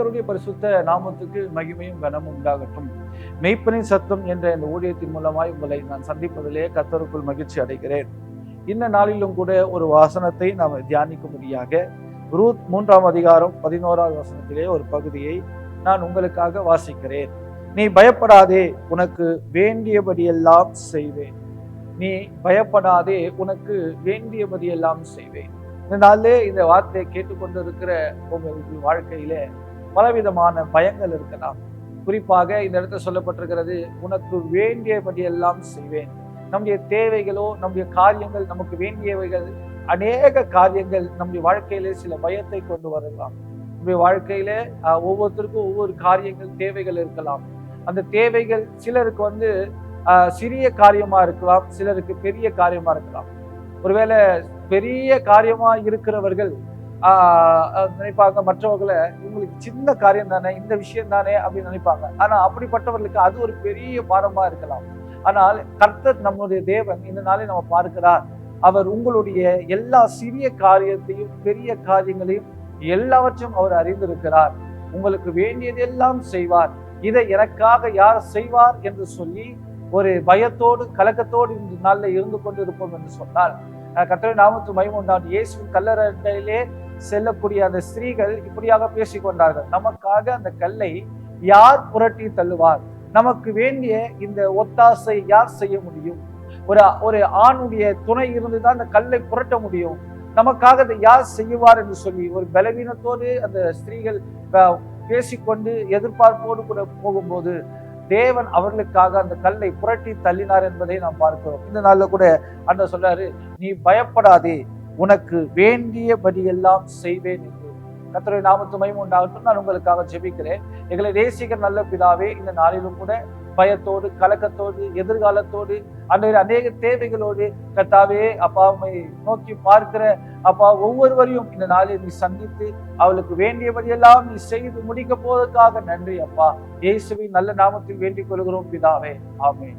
கர்த்தருடைய பரிசுத்த நாமத்துக்கு மகிமையும் கனமும் உண்டாகட்டும். மெய்ப்பனின் சத்தம் என்ற இந்த ஊழியத்தின் மூலமாய் உங்களை நான் சந்திப்பதிலே கர்த்தருக்குள் மகிழ்ச்சி அடைகிறேன். இந்த நாளிலும் கூட ஒரு வசனத்தை நாம் தியானிக்கும்படியாக ரூத் 3ஆம் அதிகாரம் 11வது வசனத்திலே ஒரு பகுதியை நான் உங்களுக்காக வாசிக்கிறேன். நீ பயப்படாதே, உனக்கு வேண்டியபடியெல்லாம் செய்வேன். நீ பயப்படாதே, உனக்கு வேண்டியபடியெல்லாம் செய்வேன். இந்த நாளிலே இந்த வார்த்தையை கேட்டுக்கொண்டிருக்கிற உங்களுக்கு வாழ்க்கையில பலவிதமான பயங்கள் இருக்கலாம். குறிப்பாக இந்த இடத்துல சொல்லப்பட்டிருக்கிறது, உனக்கு வேண்டியபடியெல்லாம் செய்வேன். நம்முடைய தேவைகளோ, நம்முடைய காரியங்கள், நமக்கு வேண்டியவைகள், அநேக காரியங்கள் நம்முடைய வாழ்க்கையிலே சில பயத்தை கொண்டு வரலாம். நம்முடைய வாழ்க்கையில ஒவ்வொருத்தருக்கும் ஒவ்வொரு காரியங்கள், தேவைகள் இருக்கலாம். அந்த தேவைகள் சிலருக்கு சிறிய காரியமா இருக்கலாம், சிலருக்கு பெரிய காரியமா இருக்கலாம். ஒருவேளை பெரிய காரியமா இருக்கிறவர்கள் நினைப்பாங்க மற்றவர்களை, இவங்களுக்கு சின்ன காரியம் தானே, இந்த விஷயம் தானே அப்படின்னு நினைப்பாங்க. ஆனா அப்படிப்பட்டவர்களுக்கு அது ஒரு பெரிய பாரமா இருக்கலாம். ஆனால் கர்த்தர் நம்முடைய தேவன் இந்த நாளை நம்ம பார்க்கிறார். அவர் உங்களுடைய எல்லா சிறிய காரியத்தையும் பெரிய காரியங்களையும் எல்லாவற்றையும் அவர் அறிந்திருக்கிறார். உங்களுக்கு வேண்டியதெல்லாம் செய்வார். இதை எனக்காக யார் செய்வார் என்று சொல்லி ஒரு பயத்தோடு கலக்கத்தோடு இந்த நாளில் இருந்து கொண்டு இருப்போம் என்று சொன்னால், கர்த்தருடைய நாமத்துக்கு மகிமை உண்டாகட்டும். இயேசுவின் கல்லறையிலே செல்லக்கூடிய அந்த ஸ்திரீகள் இப்படியாக பேசிக்கொண்டார்கள், நமக்காக அந்த கல்லை யார் புரட்டி தள்ளுவார்? நமக்கு வேண்டிய இந்த ஒத்தாசை யார் செய்ய முடியும்? ஒரு ஆணுடைய துணை இருந்துதான் அந்த கல்லை புரட்ட முடியும். நமக்காக அதை யார் செய்வார் என்று சொல்லி ஒரு பலவீனத்தோடு அந்த ஸ்திரீகள் பேசிக்கொண்டு எதிர்பார்ப்போடு கூட போகும்போது தேவன் அவர்களுக்காக அந்த கல்லை புரட்டி தள்ளினார் என்பதை நாம் பார்க்கிறோம். இந்த நாள்ல கூட ஆண்டவர் சொல்றாரு, நீ பயப்படாதே, உனக்கு வேண்டியபடியெல்லாம் செய்வேன் என்று. கர்த்தருடைய நாமத்துக்கு மகிமை உண்டாகட்டும். நான் உங்களுக்காக ஜெபிக்கிறேன். எங்களை நேசிக்கிற நல்ல பிதாவே, இந்த நாளிலும் கூட பயத்தோடு கலக்கத்தோடு எதிர்காலத்தோடு அநேக தேவைகளோடு கர்த்தாவே அப்பாவை நோக்கி பார்க்கிற அப்பா ஒவ்வொருவரையும் இந்த நாளில் நீ சந்தித்து அவளுக்கு வேண்டியபடியெல்லாம் நீ செய்து முடிக்க போவதற்காக நன்றி அப்பா. இயேசுவின் நல்ல நாமத்தில் வேண்டிக் கொள்கிறோம் பிதாவே, ஆமென்.